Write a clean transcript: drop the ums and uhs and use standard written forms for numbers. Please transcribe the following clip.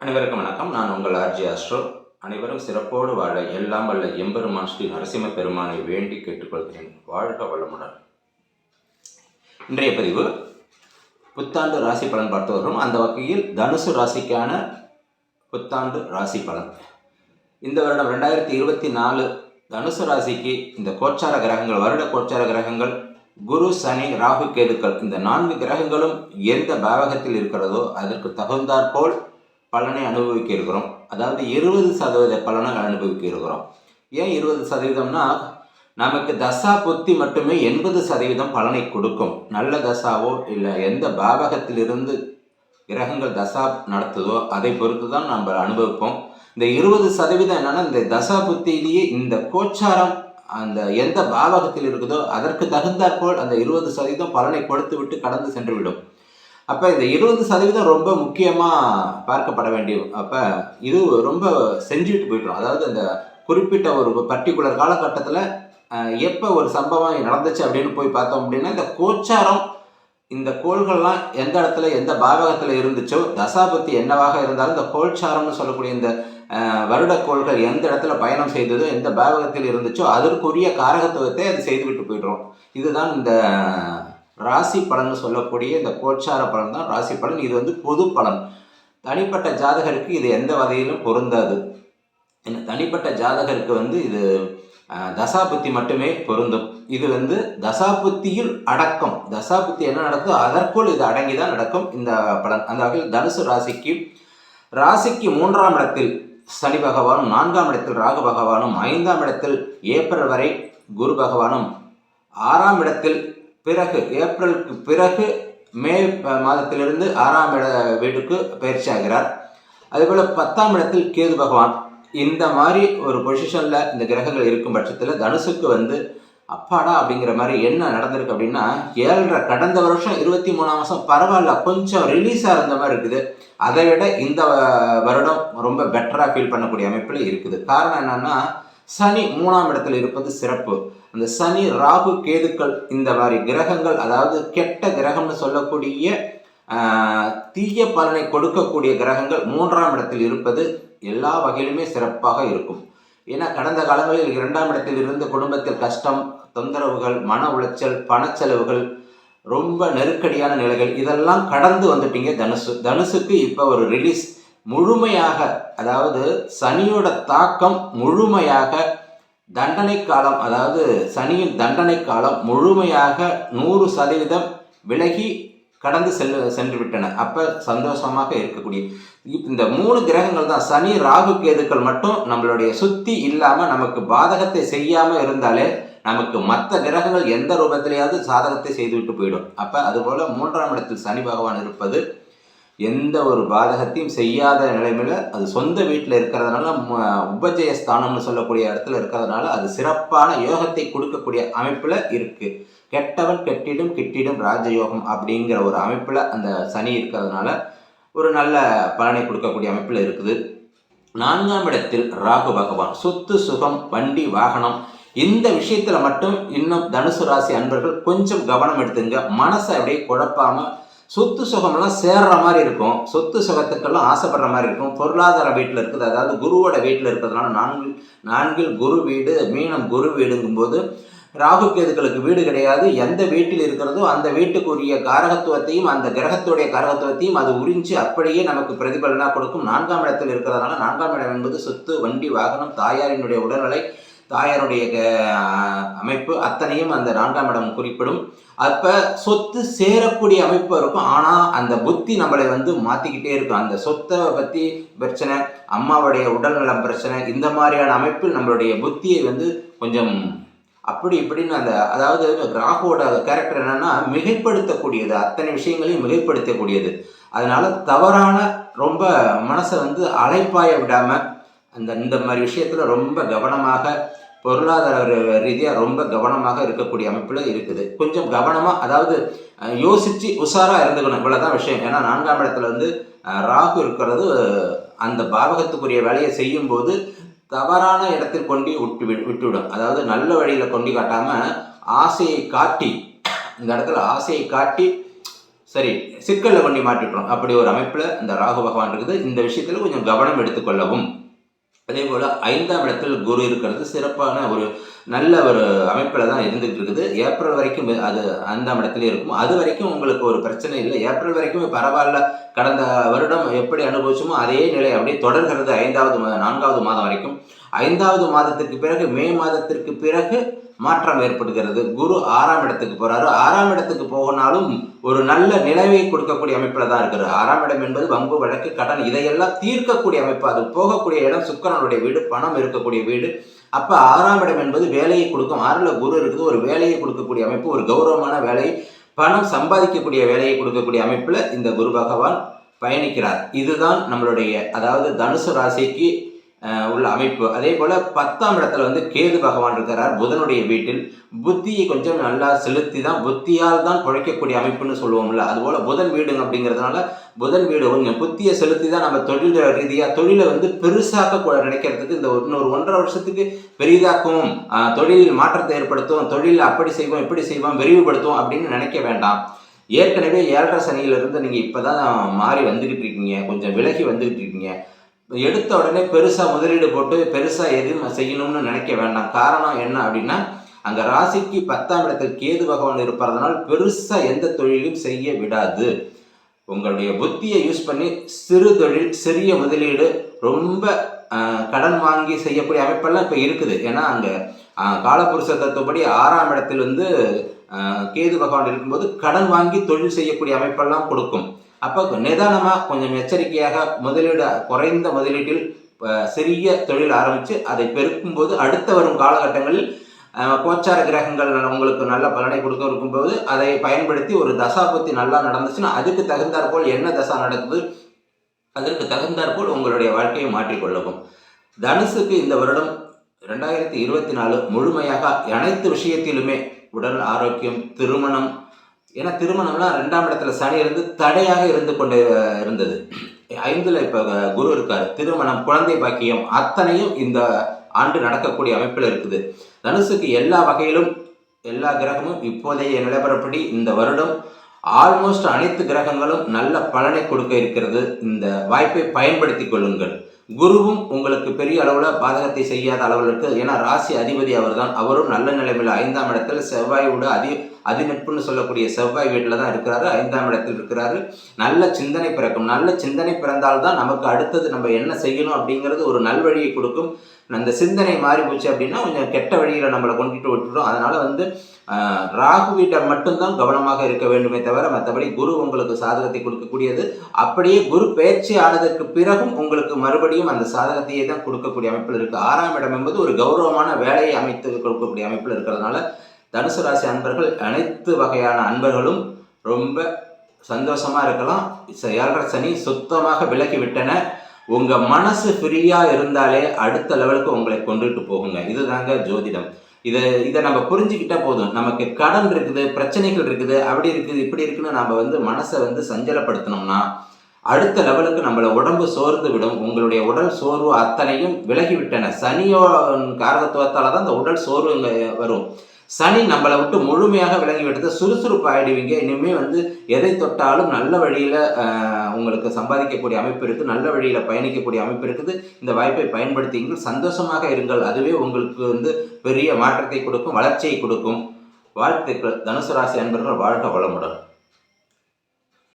அனைவருக்கும் வணக்கம். நான் உங்கள் ஆர்ஜி ஆஸ்ட்ரோ. அனைவரும் சிறப்போடு வாழ எல்லாம் வல்ல எம்பெருமான் ஸ்ரீ நரசிம்ம பெருமானை வேண்டி கேட்டுக்கொள்கிறேன். வாழ்க வளமுடன். இன்றைய பதிவு புத்தாண்டு ராசி பலன் பார்த்து வரும். அந்த வகையில் தனுசு ராசிக்கான புத்தாண்டு ராசி பலன் இந்த வருடம் 2024 தனுசு ராசிக்கு இந்த கோச்சார கிரகங்கள், வருட கோச்சார கிரகங்கள் குரு, சனி, ராகு, கேதுக்கள், இந்த 4 கிரகங்களும் எந்த பாவகத்தில் இருக்கிறதோ அதற்கு தகுந்தாற்போல் பலனை அனுபவிக்க இருக்கிறோம். அதாவது 20% பலனை அனுபவிக்க இருக்கிறோம். ஏன் 20%னா, நமக்கு தசா புத்தி மட்டுமே 80% பலனை கொடுக்கும். நல்ல தசாவோ இல்லை எந்த பாவகத்திலிருந்து கிரகங்கள் தசா நடத்துதோ அதை பொறுத்து தான் நம்ம அனுபவிப்போம். இந்த 20% என்னன்னா, இந்த தசா புத்தியிலேயே இந்த கோச்சாரம் அந்த எந்த பாவகத்தில் இருக்குதோ அதற்கு தகுந்தாற்போல் அந்த 20% பலனை கொடுத்து விட்டு கடந்து சென்று விடும். அப்போ இந்த 20% ரொம்ப முக்கியமாக பார்க்கப்பட வேண்டியது. அப்போ இது ரொம்ப செஞ்சுட்டு போய்ட்டோம். அதாவது அந்த குறிப்பிட்ட ஒரு பர்டிகுலர் காலகட்டத்தில் எப்போ ஒரு சம்பவம் நடந்துச்சு அப்படின்னு போய் பார்த்தோம் அப்படின்னா, இந்த கோச்சாரம், இந்த கோள்கள்லாம் எந்த இடத்துல எந்த பாவகத்தில் இருந்துச்சோ, தசாபத்தி என்னவாக இருந்தாலும் இந்த கோல்சாரம்னு சொல்லக்கூடிய இந்த வருட கோள்கள் எந்த இடத்துல பயணம் செய்ததோ, எந்த பாவகத்தில் இருந்துச்சோ அதற்குரிய காரகத்துவத்தை அது செய்துவிட்டு போய்ட்றோம். இதுதான் இந்த ராசி பலன் சொல்லக்கூடிய இந்த கோச்சார பலன் தான் ராசி பலன். இது பொது பலன். தனிப்பட்ட ஜாதகருக்கு இது எந்த வகையிலும் பொருந்தாது. தனிப்பட்ட ஜாதகருக்கு இது தசாபுத்தி மட்டுமே பொருந்தும். இது தசாபுத்தியில் அடக்கம். தசாபுத்தி என்ன நடக்குதோ அதற்குள் இது அடங்கிதான் நடக்கும் இந்த பலன். அந்த வகையில் தனுசு ராசிக்கு 3ஆம் இடத்தில் சனி பகவானும், 4ஆம் இடத்தில் ராகு பகவானும், 5ஆம் இடத்தில் ஏப்ரல் வரை குரு பகவானும், 6ஆம் இடத்தில் பிறகு ஏப்ரலுக்கு பிறகு மே மாதத்திலிருந்து 6ஆம் வீட்டுக்கு பயிற்சி ஆகிறார். அதேபோல் 10ஆம் இடத்தில் கேது பகவான். இந்த மாதிரி ஒரு பொசிஷனில் இந்த கிரகங்கள் இருக்கும் பட்சத்தில் தனுசுக்கு அப்பாடா அப்படிங்கிற மாதிரி என்ன நடந்திருக்கு அப்படின்னா, 7.5 கடந்த வருஷம் 23ஆம் மாதம் பரவாயில்ல, கொஞ்சம் ரிலீஸாக இருந்த மாதிரி இருக்குது. அதை விட இந்த வருடம் ரொம்ப பெட்டராக ஃபீல் பண்ணக்கூடிய அமைப்பில் இருக்குது. காரணம் என்னன்னா, சனி 3ஆம் இடத்தில் இருப்பது சிறப்பு. அந்த சனி, ராகு, கேதுக்கள் இந்த மாதிரி கிரகங்கள், அதாவது கெட்ட கிரகம்னு சொல்லக்கூடிய தீய பலனை கொடுக்கக்கூடிய கிரகங்கள் 3ஆம் இடத்தில் இருப்பது எல்லா வகையிலுமே சிறப்பாக இருக்கும். ஏன்னா கடந்த காலங்களில் 2ஆம் இடத்தில் இருந்து குடும்பத்தில் கஷ்டம், தொந்தரவுகள், மன உளைச்சல், பணச்செலவுகள், ரொம்ப நெருக்கடியான நிலைகள் இதெல்லாம் கடந்து வந்துட்டீங்க தனுசுக்கு இப்போ ஒரு ரிலீஸ் முழுமையாக. அதாவது சனியோட தாக்கம் முழுமையாக தண்டனை காலம், அதாவது சனியின் தண்டனை காலம் முழுமையாக 100% விலகி கடந்து சென்று விட்டன. அப்போ சந்தோஷமாக இருக்கக்கூடிய இந்த 3 கிரகங்கள் தான், சனி, ராகு, கேதுக்கள் மட்டும் நம்மளுடைய சுத்தி இல்லாமல் நமக்கு பாதகத்தை செய்யாமல் இருந்தாலே நமக்கு மற்ற கிரகங்கள் எந்த ரூபத்திலேயாவது சாதகத்தை செய்துவிட்டு போயிடும். அப்போ அதுபோல் 3ஆம் இடத்தில் சனி பகவான் இருப்பது எந்த ஒரு பாதகத்தையும் செய்யாத நிலைமையில், அது சொந்த வீட்டில் இருக்கிறதுனால, உபஜயஸ்தானம்னு சொல்லக்கூடிய இடத்துல இருக்கிறதுனால அது சிறப்பான யோகத்தை கொடுக்கக்கூடிய அமைப்பில் இருக்குது. கெட்டவன் கெட்டிடும் கிட்டிடும் ராஜயோகம் அப்படிங்கிற ஒரு அமைப்பில் அந்த சனி இருக்கிறதுனால ஒரு நல்ல பலனை கொடுக்கக்கூடிய அமைப்பில் இருக்குது. 4ஆம் இடத்தில் ராகு பகவான். சொத்து, சுகம், வண்டி, வாகனம் இந்த விஷயத்தில் மட்டும் இன்னும் தனுசு ராசி அன்பர்கள் கொஞ்சம் கவனம் எடுத்துங்க. மனசை அப்படியே குழப்பாமல், சொத்து சுகமெல்லாம் சேர்ற மாதிரி இருக்கும், சொத்து சுகத்துக்கெல்லாம் ஆசைப்படுற மாதிரி இருக்கும். பொருளாதார வீட்டில் இருக்குது, அதாவது குருவோட வீட்டில் இருக்கிறதுனால, நான்கில் குரு வீடு, மீனம் குரு வீடுங்கும்போது ராகு கேதுக்களுக்கு வீடு கிடையாது. எந்த வீட்டில் இருக்கிறதோ அந்த வீட்டுக்குரிய காரகத்துவத்தையும் அந்த கிரகத்துடைய காரகத்துவத்தையும் அது உறிஞ்சி அப்படியே நமக்கு பிரதிபலனாக கொடுக்கும். 4ஆம் இடத்தில் இருக்கிறதுனால 4ஆம் இடம் என்பது சொத்து, வண்டி, வாகனம், தாயாரினுடைய உடல்நிலை, தாயாருடைய அமைப்பு அத்தனையும் அந்த 4ஆம் இடம் குறிப்பிடும். அப்போ சொத்து சேரக்கூடிய அமைப்பு இருக்கும். ஆனால் அந்த புத்தி நம்மளை மாற்றிக்கிட்டே இருக்கும். அந்த சொத்தை பற்றி பிரச்சனை, அம்மாவுடைய உடல்நலம் பிரச்சனை, இந்த மாதிரியான அமைப்பில் நம்மளுடைய புத்தியை கொஞ்சம் அப்படி இப்படின்னு அதாவது ராகுவோட கேரக்டர் என்னன்னா, மிகைப்படுத்தக்கூடியது, அத்தனை விஷயங்களையும் மிகைப்படுத்தக்கூடியது. அதனால தவறான ரொம்ப மனசை அலைப்பாய விடாமல் இந்த மாதிரி விஷயத்தில் ரொம்ப கவனமாக, பொருளாதார ரீதியாக ரொம்ப கவனமாக இருக்கக்கூடிய அமைப்பில் இருக்குது. கொஞ்சம் கவனமாக, அதாவது யோசித்து உஷாராக இருந்துக்கணும். இவ்வளோதான் விஷயம். ஏன்னா 4ஆம் இடத்துல ராகு இருக்கிறது அந்த பாவகத்துக்குரிய வேலையை செய்யும்போது தவறான இடத்தில் கொண்டு விட்டுவிடும். அதாவது நல்ல வழியில் கொண்டு காட்டாமல் ஆசையை காட்டி, இந்த இடத்துல ஆசையை காட்டி சரி, சிக்கல்ல கொண்டு மாட்டிட்டோம். அப்படி ஒரு அமைப்புல இந்த ராகு பகவான் இருக்குது. இந்த விஷயத்துல கொஞ்சம் கவனம் எடுத்துக்கொள்ளவும். அதே போல 5ஆம் இடத்தில் குரு இருக்கிறது சிறப்பான ஒரு நல்ல ஒரு அமைப்பில் தான் இருந்துகிட்டு இருக்குது. ஏப்ரல் வரைக்கும் அது 5ஆம் இடத்திலே இருக்கும். அது வரைக்கும் உங்களுக்கு ஒரு பிரச்சனை இல்லை. ஏப்ரல் வரைக்கும் பரவாயில்ல. கடந்த வருடம் எப்படி அனுபவிச்சோமோ அதே நிலை அப்படியே தொடர்கிறது 4வது மாதம் வரைக்கும். 5வது மாதத்திற்கு பிறகு மே மாதத்திற்கு பிறகு மாற்றம் ஏற்படுகிறது. குரு 6ஆம் இடத்துக்கு போறாரு. 6ஆம் இடத்துக்கு போகனாலும் ஒரு நல்ல நிலைவை கொடுக்கக்கூடிய அமைப்பில் தான் இருக்கிறது. 6ஆம் இடம் என்பது வம்பு, வழக்கு, கடன் இதையெல்லாம் தீர்க்கக்கூடிய அமைப்பு. அது போகக்கூடிய இடம் சுக்கிரனுடைய வீடு, பணம் இருக்கக்கூடிய வீடு. அப்ப 6ஆம் இடம் என்பது வேலையை கொடுக்கும். 6ல குரு இருக்குது, ஒரு வேலையை கொடுக்கக்கூடிய அமைப்பு, ஒரு கௌரவமான வேலை, பணம் சம்பாதிக்கக்கூடிய வேலையை கொடுக்கக்கூடிய அமைப்புல இந்த குரு பகவான் பயணிக்கிறார். இதுதான் நம்மளுடைய அதாவது தனுசு ராசிக்கு உள்ள அமைப்பு. அதே போல 10ஆம் இடத்துல வந்து கேது பகவான் இருக்கிறார் புதனுடைய வீட்டில். புத்தியை கொஞ்சம் நல்லா செலுத்தி தான், புத்தியால் தான் பிழைக்கக்கூடிய அமைப்புன்னு சொல்லுவோம்ல, அதுபோல புதன் வீடுங்க அப்படிங்கிறதுனால புதன் வீடு கொஞ்சம் புத்தியை செலுத்தி தான் நம்ம தொழில் ரீதியாக தொழிலை வந்து பெருசாக்க நினைக்கிறதுக்கு இந்த இன்னொரு 1.5 வருஷத்துக்கு பெரிதாக்கும், தொழிலில் மாற்றத்தை ஏற்படுத்தும், தொழில் அப்படி செய்வோம் இப்படி செய்வோம் விரிவுபடுத்தும் அப்படின்னு நினைக்க வேண்டாம். ஏற்கனவே 7.5 சனியிலிருந்து நீங்கள் இப்போ தான் மாறி வந்துக்கிட்டு இருக்கீங்க, கொஞ்சம் விலகி வந்துக்கிட்டு இருக்கீங்க. எடுத்த உடனே பெருசாக முதலீடு போட்டு பெருசாக எதுவும் செய்யணும்னு நினைக்க வேண்டாம். காரணம் என்ன அப்படின்னா, அங்கே ராசிக்கு 10ஆம் இடத்தில் கேது பகவான் இருப்பதனால் பெருசாக எந்த தொழிலும் செய்ய விடாது. உங்களுடைய புத்தியை யூஸ் பண்ணி சிறு தொழில், சிறிய முதலீடு, ரொம்ப கடன் வாங்கி செய்யக்கூடிய அமைப்பெல்லாம் இப்போ இருக்குது. ஏன்னா அங்கே காலபுருஷ தத்துவப்படி 6ஆம் இடத்தில் வந்து கேது பகவான் இருக்கும்போது கடன் வாங்கி தொழில் செய்யக்கூடிய அமைப்பெல்லாம் கொடுக்கும். அப்போ நிதானமாக கொஞ்சம் எச்சரிக்கையாக முதலீடு, குறைந்த முதலீட்டில் சிறிய தொழில் ஆரம்பித்து அதை பெருக்கும்போது அடுத்த வரும் காலகட்டங்களில் கோச்சார கிரகங்கள் உங்களுக்கு நல்ல பலனை கொடுக்க இருக்கும்போது அதை பயன்படுத்தி ஒரு தசாபுத்தி நல்லா நடந்துச்சுன்னா அதுக்கு தகுந்தாற்போல் என்ன தசா நடக்குது அதற்கு தகுந்தாற்போல் உங்களுடைய வாழ்க்கையை மாற்றிக்கொள்ளவும். தனுசுக்கு இந்த வருடம் 2024 முழுமையாக அனைத்து விஷயத்திலுமே உடல் ஆரோக்கியம், திருமணம், ஏன்னா திருமணம்லாம் 2ஆம் இடத்துல சனி இருந்து தடையாக இருந்து கொண்டு இருந்தது. 5ல் இப்போ குரு இருக்கார். திருமணம், குழந்தை பாக்கியம் அத்தனையும் இந்த ஆண்டு நடக்கக்கூடிய அமைப்பில் இருக்குது. தனுசுக்கு எல்லா வகையிலும் எல்லா கிரகமும் இப்போதைய நிலவரப்படி இந்த வருடம் ஆல்மோஸ்ட் அனைத்து கிரகங்களும் நல்ல பலனை கொடுக்க இருக்கிறது. இந்த வாய்ப்பை பயன்படுத்தி கொள்ளுங்கள். குருவும் உங்களுக்கு பெரிய அளவில் பாதகத்தை செய்யாத அளவில் இருக்குது. ஏன்னா ராசி அதிபதி அவர் தான். அவரும் நல்ல நிலைமையில் 5ஆம் இடத்துல செவ்வாயோட அதிநட்புன்னு சொல்லக்கூடிய செவ்வாய் வீட்டில் தான் இருக்கிறாரு. 5ஆம் இடத்தில் இருக்கிறாரு. நல்ல சிந்தனை பிறக்கும். நல்ல சிந்தனை பிறந்தால்தான் நமக்கு அடுத்தது நம்ம என்ன செய்யணும் அப்படிங்கிறது ஒரு நல்வழியை கொடுக்கும். அந்த சிந்தனை மாறி போச்சு அப்படின்னா கொஞ்சம் கெட்ட வழியில் நம்மளை கொண்டுட்டு விட்டுடும். அதனால் வந்து ராகு வீட்டை மட்டும்தான் கவனமாக இருக்க வேண்டுமே தவிர மற்றபடி குரு உங்களுக்கு சாதகத்தை கொடுக்கக்கூடியது. அப்படியே குரு பயிற்சி ஆனதற்கு பிறகும் உங்களுக்கு மறுபடியும் அந்த சாதகத்தையே தான் கொடுக்கக்கூடிய அமைப்பில் இருக்குது. 6ஆம் இடம் என்பது ஒரு கௌரவமான வேலையை அமைத்து கொடுக்கக்கூடிய அமைப்பில் இருக்கிறதுனால தனுசு ராசி அன்பர்கள், அனைத்து வகையான அன்பர்களும் ரொம்ப சந்தோஷமாக இருக்கலாம். 7.5 சனி சுத்தமாக விலகி விட்டன. உங்கள் மனசு ஃப்ரீயாக இருந்தாலே அடுத்த லெவலுக்கு உங்களை கொண்டுட்டு போகுங்க. இதுதாங்க ஜோதிடம். இதை நம்ம புரிஞ்சுக்கிட்டா போதும். நமக்கு கடன் இருக்குது, பிரச்சனைகள் இருக்குது, அப்படி இருக்குது இப்படி இருக்குன்னு நம்ம வந்து மனசை வந்து சஞ்சலப்படுத்தினோம்னா அடுத்த லெவலுக்கு நம்மளை உடம்பு சோர்ந்து விடும். உங்களுடைய உடல் சோர்வு அத்தனையும் விலகிவிட்டன. சனியோ காரகத்துவத்தால் தான் இந்த உடல் சோர்வு இங்கே வரும். சனி நம்மளை விட்டு முழுமையாக விலகி விட்டது. சுறுசுறுப்பு ஆகிடுவீங்க. இனிமேல் வந்து எதை தொட்டாலும் நல்ல வழியில் உங்களுக்கு சம்பாதிக்கக்கூடிய அமைப்பு இருக்குது, நல்ல வழியில் பயணிக்கக்கூடிய அமைப்பு இருக்குது. இந்த வாய்ப்பை பயன்படுத்திங்கள், சந்தோஷமாக இருங்கள். அதுவே உங்களுக்கு வந்து பெரிய மாற்றத்தை கொடுக்கும், வளர்ச்சியை கொடுக்கும். வாழ்த்துக்கள். தனுசு ராசி அன்பர்கள் வாழ்க வளமுடன்.